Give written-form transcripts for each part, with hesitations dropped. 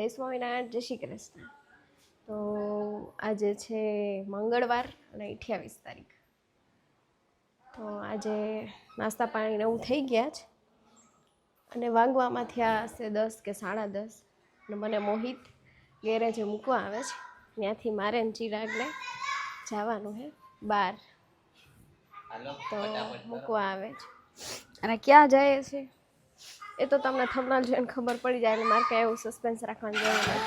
સ્વામિનારાયણ, જય શ્રી કૃષ્ણ. તો આજે છે મંગળવાર અને 28 તારીખ. તો આજે નાસ્તા પાણી એવું થઈ ગયા છે અને વાગવામાં થયા હશે 10 કે 10:30. અને મને મોહિત ગેરેજે મૂકવા આવે છે. ત્યાંથી મારે ને ચિરાગને જવાનું છે બહાર, તો મૂકવા આવે છે. અને ક્યાં જાય છે એ તો તમને થંબનેલ જોઈને ખબર પડી જાય, એટલે મારે કાંઈ એવું સસ્પેન્સ રાખવાની જરૂર નથી.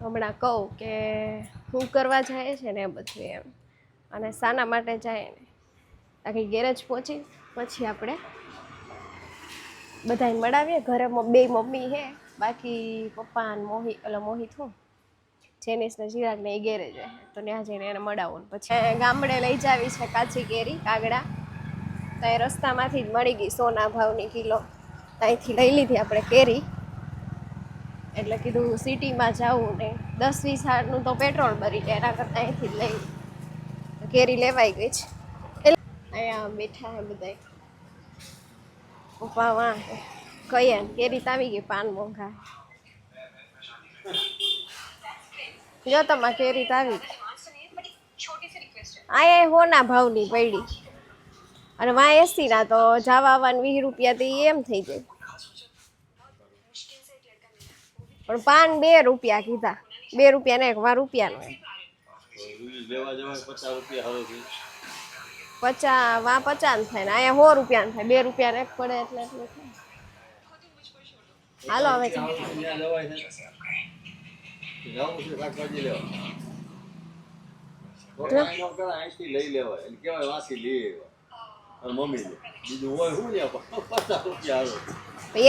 હમણાં કહું કે શું કરવા જાય છે ને એ બધું એમ, અને શાના માટે જાય ને. આખી ગેરેજ પહોંચી પછી આપણે બધાને મળાવીએ. ઘરે બે મમ્મી છે, બાકી પપ્પા ને મોહિત હું જેનિસ ને ચિરાગ ને એ ગેરેજ છે, તો ત્યાં જઈને એને મળાવું. પછી ગામડે લઈ જાવી છે કાચી કેરી કાગડા. તો એ રસ્તામાંથી જ મળી ગઈ 100 ભાવની કિલો. ત્યાંથી લઈ લીધી આપણે કેરી. એટલે કીધું સિટીમાં જવું ને 10-20 તો પેટ્રોલ ભરી જાય, એના કરતાં અહીંથી જ લઈ. કેરી લેવાઈ ગઈ છે. અહીંયા બેઠા હે બધા પપ્પા વાં કહીએ કેરી તાવી ગઈ, પાન મોંઘા. જો તમારે કેરી તાવી અહીંયા 100 ભાવની પડી, અને વાં 80 તો જવા આવવાનું 20 રૂપિયાથી એમ થઈ જાય. પણ પાન 2 રૂપિયા કીધા, 2 રૂપિયા ને 1 રૂપિયાનો. 50 વાં 50 થાય ને અહીંયા 100 રૂપિયાનું થાય. 2 રૂપિયા એક પડે એટલે એટલું થાય. હાલો હવે લઈ લેવાય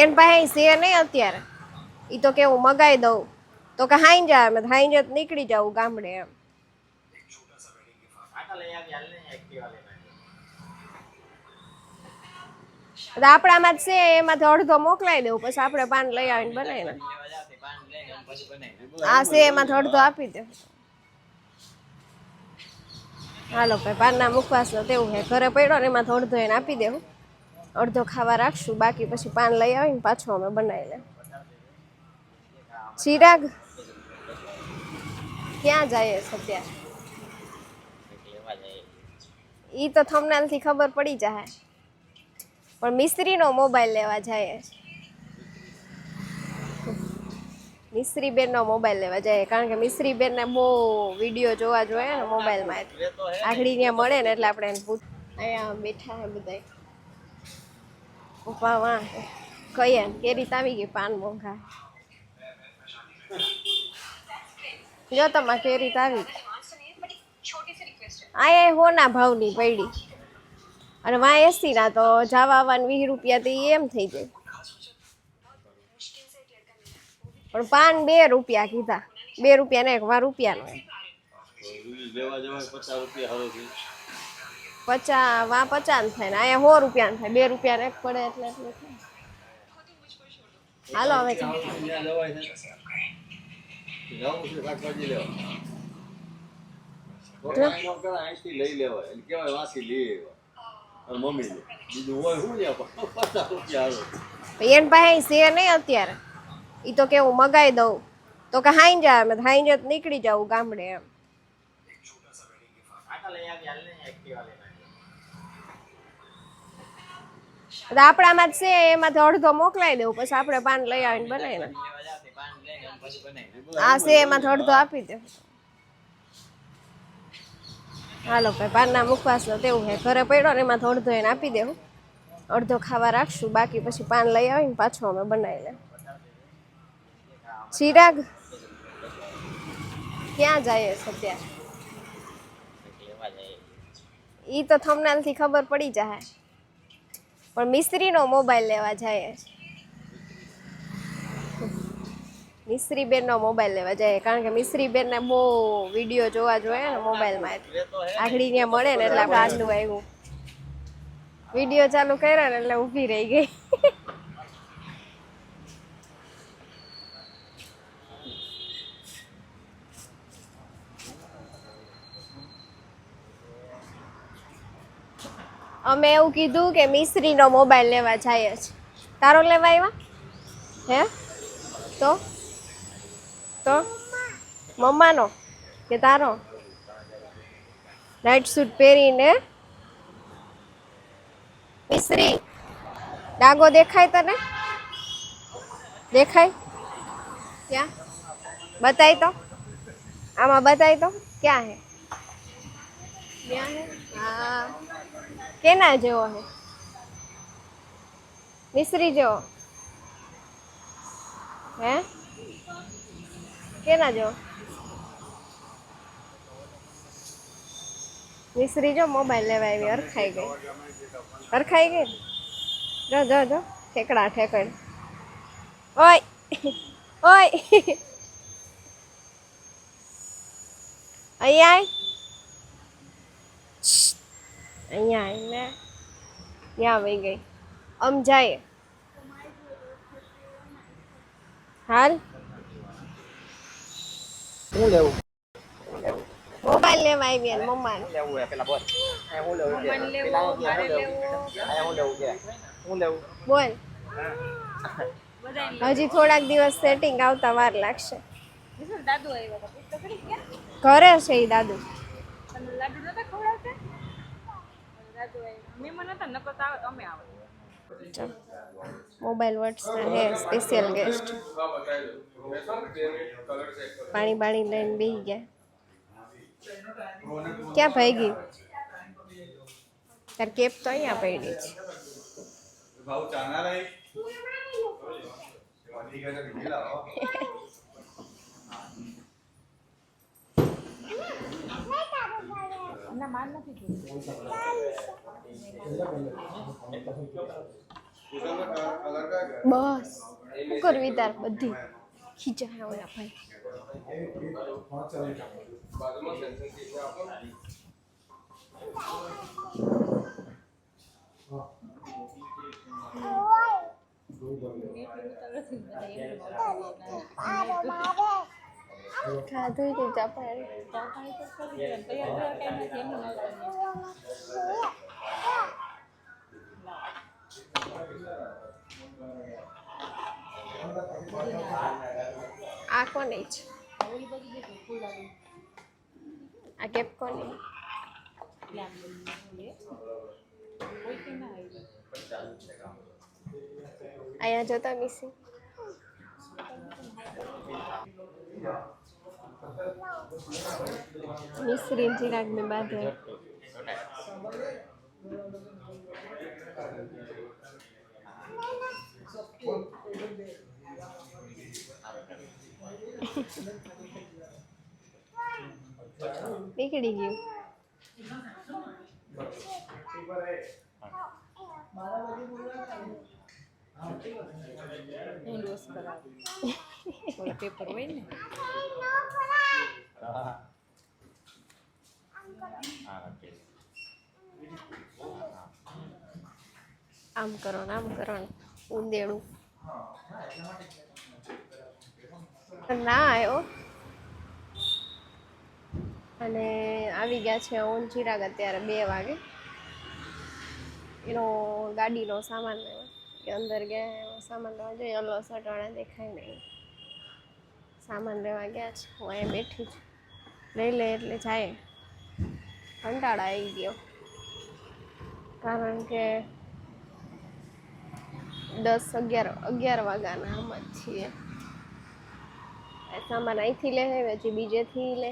એન પાસે છે નહીં અત્યારે. ઈ તો કેવું મગાઈ દઉં તો કે હાઈ જાય, હાઈ જ નીકળી જાવ ગામડે એમ. આપણામાં જ છે, એમાંથી અડધો મોકલાઈ દેવું, પછી આપણે પાન લઈ આવીને બનાવી ને. આ છે એમાંથી અડધો આપી દે. હાલો ભાઈ, પાનના મુખવાસનો તેવું છે, ઘરે પડ્યો ને એમાંથી અડધો એને આપી દેવું, અડધો ખાવા રાખશું, બાકી પછી પાન લઈ આવીને પાછું અમે બનાવી લે. ચિરાગ ક્યાં જાય છે અત્યારે? ઈ તો થંબનેલ થી ખબર પડી જાય, પણ મિસ્ત્રીનો મોબાઈલ લેવા જાય છે. મિસ્ત્રી બેનનો મોબાઈલ લેવા જાય, કારણ કે મિસ્ત્રી બેનને બહુ વિડીયો જોવા જોઈએ ને મોબાઈલમાં. આગળ ત્યાં મળે ને એટલે આપણે એને પૂછ. અહીંયા બેઠા હે બધા પપ્પા વાં કહીએ કેરી તાવી ગઈ, પાન મોંઘા. જો તમારે કેરી તાવી અહીંયા 100 ભાવની પડી, અને વાં 80 તો જવા આવવાનું 20 રૂપિયાથી એમ થઈ જાય. પણ પાન 2 રૂપિયા કીધા, 2 રૂપિયા ને 1 રૂપિયાનો. 50 વાં 50 થાય ને અહીંયા 100 રૂપિયાનું થાય. 2 રૂપિયા ને 1 પડે એટલે એટલું થાય. હાલો હવે લઈ લેવાય. એન પાસે છે નહીં અત્યારે. ઈ તો કેવું મગાઈ દઉં તો કે હાઈ જાય, હાઈ જ નીકળી જાવ ગામડે એમ. આપણામાં જ છે, એમાંથી અડધો મોકલાઈ દેવું, પછી આપણે પાન લઈ આવીને બનાવી ને. આ છે એમાંથી અડધો આપી દે. હાલો ભાઈ, પાનના મુખવાસનો તેવું છે, ઘરે પડ્યો ને એમાંથી અડધો એને આપી દેવું, અડધો ખાવા રાખશું, બાકી પછી પાન લઈ આવીને પાછું અમે બનાવી લે. ચિરાગ ક્યાં જાય છે અત્યારે? ઈ તો થંબનેલ થી ખબર પડી જાય, પણ મિસ્ત્રીનો મોબાઈલ લેવા જાય છે. મિસ્ત્રી બેનનો મોબાઈલ લેવા જાય, કારણ કે મિસ્ત્રી બેનને બહુ વિડીયો જોવા જોઈએ ને મોબાઈલમાં. આગળ ત્યાં મળે ને એટલે આપણે આટલું આવ્યું. વિડીયો ચાલુ કર્યો ને એટલે ઊભી રહી ગઈ. અમે એવું કીધું કે મિસ્ત્રીનો મોબાઈલ લેવા જાય છે. તારો લેવા આવ્યા હે? તો તો મમ્માનો કે તારો? નાઇટ સૂટ પહેરીને મિશ્રી ડાગો દેખાય તને? દેખાય? ક્યાં બતાય તો, આમાં બતાય તો ક્યાં હે? ક્યાં હે? હા કેના જેવો હે? મિશ્રી જેવો હે? કેના જેવો? મિશ્રી જો મોબાઈલ લેવા આવી, હરખાઈ ગઈ. હરખાઈ ગઈ? જો જો જો ઠેકડા ઠેકડ. ઓય ઓય અહીંયા અહીંયા આવીને ત્યાં વહી ગઈ. આમ જાય હાલ. હું લેવું મોબાઈલ લેવા આવી ને મમ્માને. લેવું હે પેલા બોલ હું લેવું છે પેલા હું લેવું છે હું લેવું બોલ. હજી થોડાક દિવસ સેટિંગ આવતા વાર લાગશે. ઘરે છે ઈ દાદુ. મોબાઈલ વર્ડ્સ હે સ્પેશિયલ ગેસ્ટ. પાણી બાણી લઈને બેસી ગયા. ક્યાં ભાગી? તાર કેપ તો અહીંયા પડી છે. બસ શું કરવી તાર બધી ખીચા ઓલા ભાઈ. ખાધું તું ચાપાડી. આ કોની છે? આ કેપ કોની? અહીંયા જોતા મિસી. મિશ્રી ચિરાગ ને બાંધે. નીકળી ગયું. પેપર હોય ને આમ કરો ને આમ કરો ને ઊંદેડું ના આવ્યો. અને આવી ગયા છે ઓન ચિરાગ અત્યારે 2 વાગે. એનો ગાડીનો સામાન લેવા કે અંદર ગયા સામાન લેવા જોઈએ. ઓલો શર્ટવાળા દેખાય નહીં. સામાન લેવા ગયા છે. હું અહીં બેઠી છું. લઈ લે એટલે જાય. કંટાળા આવી ગયો કારણ કે 10-11 વાગ્યાના આમ જ છીએ. સામાન અહીંથી લે હજી બીજેથી લે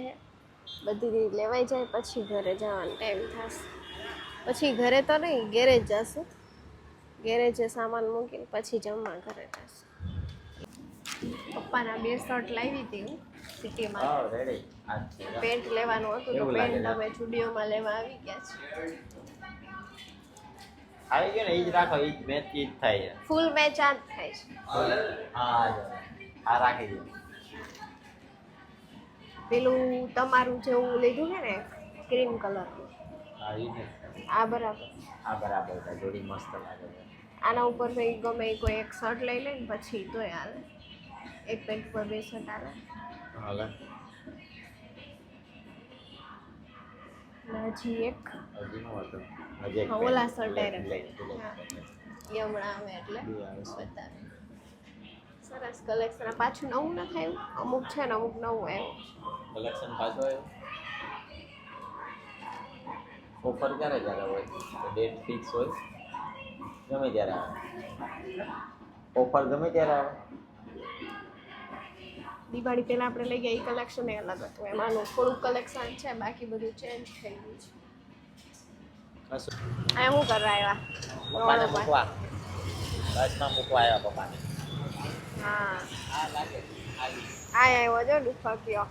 બધી લેવાઈ જાય પછી ઘરે જવાનો ટાઈમ થશે. પછી ઘરે તો નહીં ગેરેજ જશું. ગેરેજે સામાન મૂકીને પછી જમવા ઘરે જશું. પપ્પાના 2 શર્ટ લાવી હતી હું સિટીમાં. પેન્ટ લેવાનું હતું તો પેન્ટ અમે સ્ટુડિયોમાં લેવા આવી ગયા છે. આવી ગયો ને ઈ જ રાખો ઈ જ મેચ ઈ જ થાય ફૂલ મેચ આ જ થાય છે. આ રાખી દો. પેલું તમારું જેવું લીધું છે ને ક્રીમ કલર. હા ઈ ને આ બરાબર. આ બરાબર છે જોડી મસ્ત લાગે છે. આના ઉપર ભાઈ ગમે કોઈ એક શર્ટ લઈ લે ને પછી તોય હાલે. એક પેન્ટ પર 2 શર્ટ હાલે. હજી એક ઓલા શર્ટ એ હમણાં આવે એટલે બતાવે. સરસ કલેક્શન. પાછું નવું ન થયું? અમુક છે ને અમુક નવું આવ્યું. કલેક્શન પાછો આવ્યો. ઓફર ક્યારે ક્યારે હોય? ડેટ ફિક્સ હોય? ગમે ત્યારે આવે. ઓફર ગમે ત્યારે આવે. દિવાળી પહેલા આપણે લઈ ગયા એ કલેક્શન એ અલગ હતું. એમાંનું થોડુંક કલેક્શન છે, બાકી બધું ચેન્જ થઈ ગયું છે. કશું આ શું કરવા આવ્યા? પપ્પાને રોડ ઉપર. મૂકવા બસમાં મૂકવા આવ્યા પપ્પાને. હા, હા લાગે આવી. આ આવ્યો જો દુફકિયો.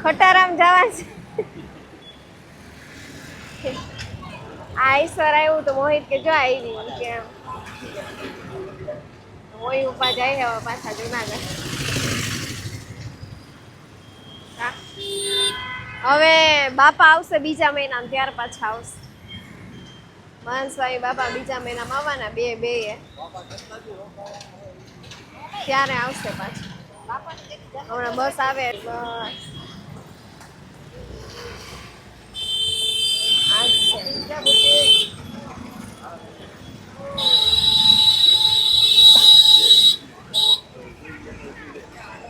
ખટારામ જવા છે. આ ઈશ્વર આવ્યું તો મોહિત કે જો આવી કેમ મોહી ઉપા જાય હવે પાછા જુનાગઢ. હા. હવે બાપા આવશે બીજા મહિનામાં, ત્યાર પાછા આવશે. મહંસભાઈ બાપા બીજા મહિનામાં આવવાના, બે ત્યારે આવશે પાછું. હમણાં બસ આવે બસ.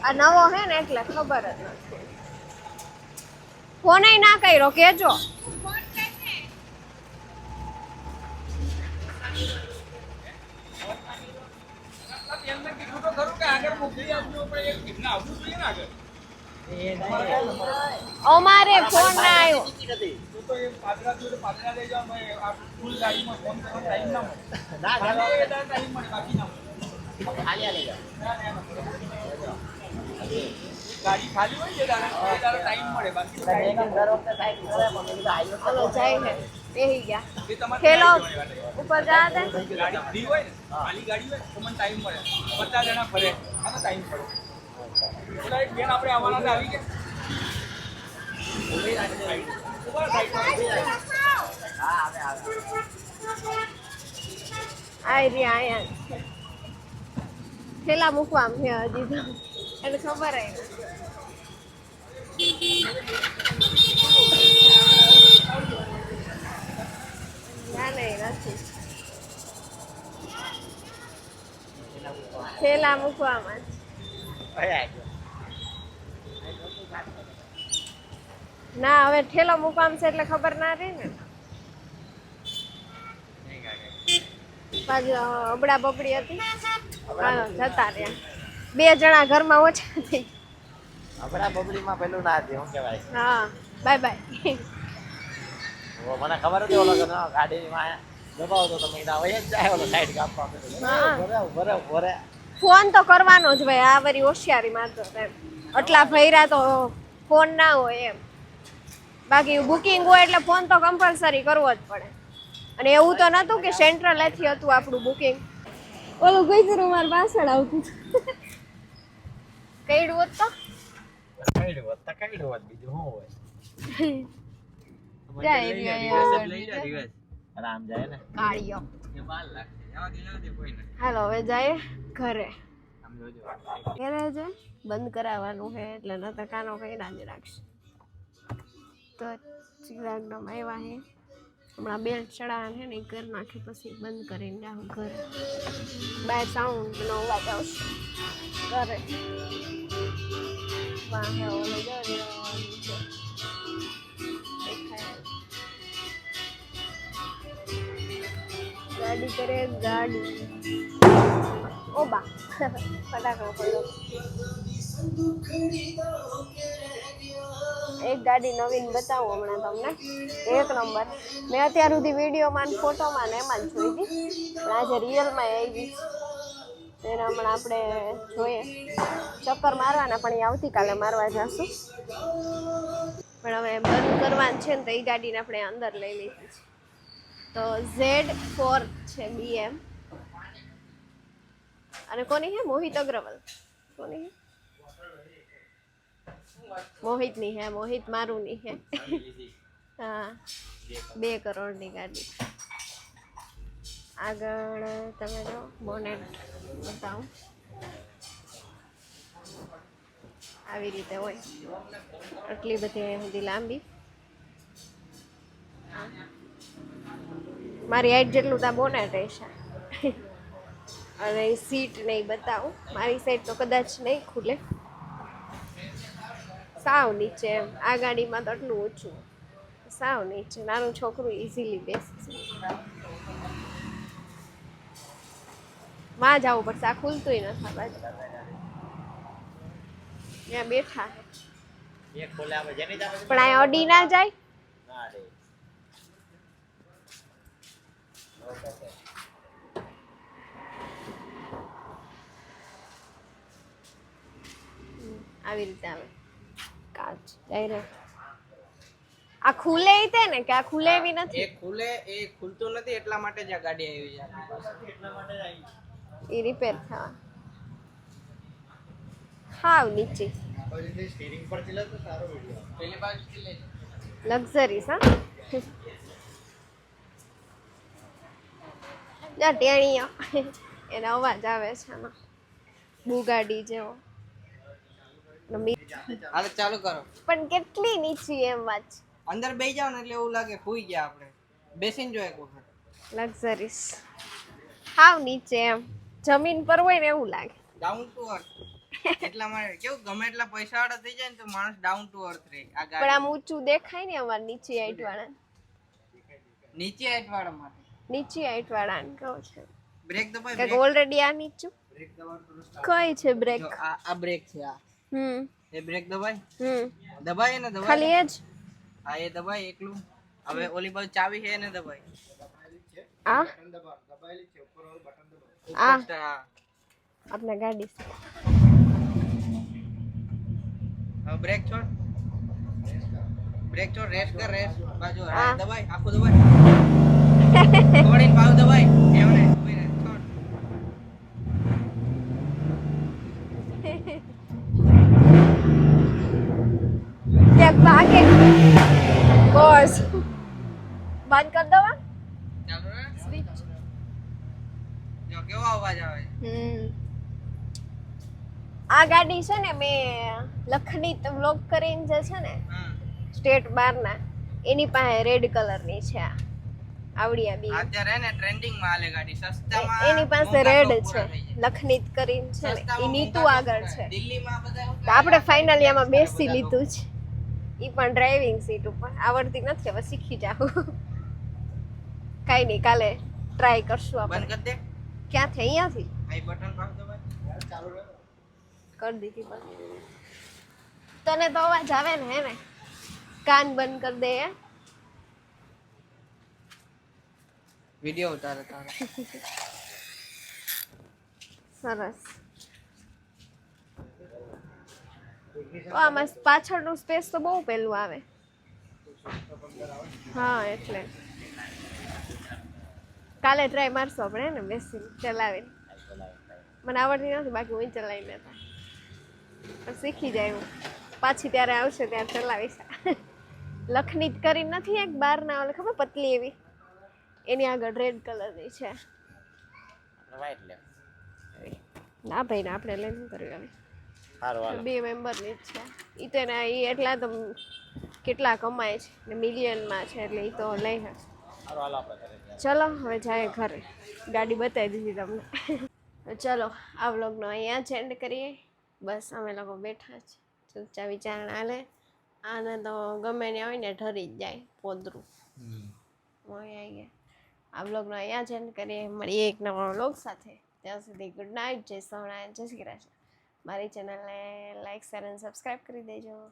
આ નવો હે ને એટલે ખબર જ નથી. ફોન ના કર્યો કેજો. અમારે ફોન ના આવ્યો. ગાડી ખાલી હોય છે ટાઈમ મળે બાકી હલો જાય હે બેહી ગયા. ખેલો ઉપર જા દે. ગાડી ફ્રી હોય ને ખાલી ગાડી હોય તો મને ટાઈમ મળે. 50 જણા ફરે આનો ટાઈમ મળે. ઓલા એક બેન આપણે આવવાના હતા, આવી ગયા. હા આવે આઈ રહ્યા આયા થેલા મૂકવા આમ છે હજી તો એને ખબર હે. ના નહીં નથી થેલા મૂકવામાં. ના હવે ઠેલો મૂકવામાં છે એટલે ખબર ના રહે ને. પાછું અબડા બબડી હતી જતા રહ્યા. 2 જણા ઘરમાં ઓછા થઈ. આપણા બબડીમાં પેલું ના હતી, શું કહેવાય? હા બાય બાય. મને ખબર હતી ઓલો ગાડીમાં દબાવો તો તમે હોય જ જાય ઓલો સાઈડ કાપવા. બરાબર ફોન તો કરવાનો જ ભાઈ. આ વરી હોશિયારી મારતો એમ. આટલા ભૈરા તો ફોન ના હોય એમ. બાકી બુકિંગ હોય એટલે ફોન તો કમ્પલસરી કરવો જ પડે. અને એવું તો નતું કે સેન્ટ્રલ એથી હતું આપણું બુકિંગ. ઓલું ગઈ માર પાછળ આવતું કઈડું હોત તો બીજું શું હોય? આરામ જાય ને કાળિયો. હાલો હવે જાય ઘરે. ઘરે જ બંધ કરાવવાનું છે એટલે ન તો કાનો કઈ ના જ રાખશે. તો ચિરાગનો આવ્યા હે હમણાં બેલ્ટ ચડાવવાનું છે ને એ કરી નાખી પછી બંધ કરીને જાઉં ઘરે. બહાર સાઉન્ડનો અવાજ આવશે ઘરે. વાહે ઓલો ગાડી કરે ગાડી. ઓ બા ફટાકડો પડ્યો. એક ગાડી નવીન બતાવું હમણાં તમને. 1 નંબર. મેં અત્યાર સુધી વિડીયોમાં ફોટોમાં ને એમાં જ જોઈ હતી, પણ આજે રિયલમાં આવી તેને હમણાં આપણે જોઈએ. ચક્કર મારવાના પણ એ આવતીકાલે મારવા જશું. પણ હવે બંધ કરવાનું છે ને તો એ ગાડીને આપણે અંદર લઈ લીધી છે. તો Z4 છે BM. અને કોની હે? મોહિત અગ્રવાલ. કોની હે? મોહિતની હે. મોહિત મારુની હે. હા 2 કરોડની ગાડી. આગળ તમે જો બોનેટ બતાવું. આવી રીતે હોય. આટલી બધી સુધી લાંબી. મારી હાઈટ જેટલું ત્યાં બોનેટ રહેશે. અને સીટ નહીં બતાવું, મારી સાઈડ તો કદાચ નહીં ખુલે, સાવ નીચે એમ. આ ગાડીમાં તો આટલું ઓછું, સાવ નીચે નાનું છોકરું ઇઝીલી બેસી શકે. માં જવું પડશે, આ ખુલતુંય નથી બાજુ. ત્યાં બેઠા એક ખોલે આવે જેની જ આવે છે. પણ આ અડી ના જાય. ના રે. આવી રીતે આવે કાચ ડાયરેક્ટ. આ ખુલે તે ને કે આ ખુલે એવી નથી, એ ખુલે, એ ખુલતું નથી એટલા માટે જ આ ગાડી આવી છે આપણી પાસે. એટલા માટે જ આવી. એ રિપેર થવા હાવ નીચે સ્ટીરિંગ પર ચલે તો સારો વિડિયો. પેલી બાજુથી લઈ લો. લક્ઝરીસ. હા જા ટેણીઓ એનો અવાજ આવે છે આમાં, બુગાડી જેવો. હાલો ચાલુ કરો. પણ કેટલી નીચી એમ વાત છે. અંદર બેસી જાવ ને એટલે એવું લાગે ખુઈ ગયા આપણે. બેસીને જો એક વખત. લક્ઝરીસ હાવ નીચે એમ, જમીન પર હોય ને એવું લાગે. Down to earth. એટલા માટે કેવું ગમે એટલા પૈસા વાળા થઈ જાય ને તો માણસ ડાઉન ટુ અર્થ રહે. આ પણ ગાડી આમ ઊંચું દેખાય ને અમારે નીચી હાઈટ વાળા, નીચે હાઈટ વાળા માટે. નીચી હાઈટ વાળા ને કહું છે બ્રેક દબાય. કે ઓલરેડી આ નીચું કઈ છે બ્રેક. જો આ બ્રેક છે આ. એ બ્રેક દબાય. દબાય ને દબાય. ખાલી એ જ. હા એ દબાય એકલું. હવે ઓલી બાજુ ચાવી છે એને દબાય. આ આ આપણે ગાડી હવે બ્રેક છોડ. બ્રેક છોડ, રેસ્ટ કર, રેસ્ટ બાજુ. હા. હા દબાય, આખું દબાય. છોડીને પાછું દબાય. એમને ઉભી રહે, છોડ. કે ભાગે બસ બંધ કર દવા ચાલુ રહે. સ્વિચ. જો કેવો અવાજ આવે છે. આ ગાડી છે ને મેં લખનીત વ્લોગ કરીને જે છે ને હા સ્ટેટ બારના, એની પાસે રેડ કલરની છે આ આવડિયા બી. અત્યારે ને ટ્રેન્ડિંગ માં હાલે ગાડી. સસ્તામાં એની પાસે મોંઘા રેડ ભાવ છે, પૂરા થઈ જાય. લખનીત કરીને છે ને, એ સસ્તામાં નીતુ મોંઘા આગળ ભાવ છે. દિલ્હીમાં બધા એવું તો કરે, આપણે ફાઇનલી આમાં પચાસ બેસી બધા લીધું છે, એ પણ ડ્રાઇવિંગ સીટ ઉપર. આવડતી નથી, હવે શીખી જાઉં. કાંઈ નહીં, કાલે ટ્રાય કરશું બંધ આપણે. કરી દે. ક્યાંથી? અહીંયાથી આઈ બટન પાછું દબાય. ચાલુ રહે. કરી દીધી પણ. તને તો અવાજ આવે ને હે ને? કાન બંધ કરી દે હે? વિડિયો ઉતારે તારે. સરસ. તો આમાં પાછળનું સ્પેસ તો બહુ પેલું આવે. હા એટલે કાલે ટ્રાય મારશું આપણે હે ને, બેસીને ચલાવીને. મને આવડતી નથી, બાકી હું ચલાવી લેતા. પણ શીખી જાય હું, પાછી ત્યારે આવશે ત્યારે ચલાવીશ. લખનીત કરીને નથી એક બારના ઓલે ખબર પતલી એવી, એની આગળ રેડ કલરની છે. વાઈટ લે. ના ભાઈ ને આપણે લઈને કર્યું આવી. સારું હાલો. 2 મેમ્બરની જ છે. એ તો એના એ એટલા તો કેટલા કમાય છે ને, મિલિયનમાં છે, એટલે એ તો લઈ હશે. સારું હાલો આપણે ઘરે જઈએ. ચલો હવે જાય ઘરે, ગાડી બતાવી દીધી તમને. ચલો આ વ્લોગનો અહીંયા જ એન્ડ કરીએ. બસ અમે લોકો બેઠા છે, ચૂપચાપ વિચારણા હાલે. આને તો ગમે ને હોય ને ઠરી જ જાય પોદરું. આવી ગયા. આ વ્લોગનો અહીંયા જ એન્ડ કરીએ. મળીએ એક નવા વ્લોગ સાથે. ત્યાં સુધી ગુડ નાઇટ, જય સોમનાથ, જય શ્રી કૃષ્ણ. મારી ચેનલને લાઈક શેર અને સબસ્ક્રાઈબ કરી દેજો.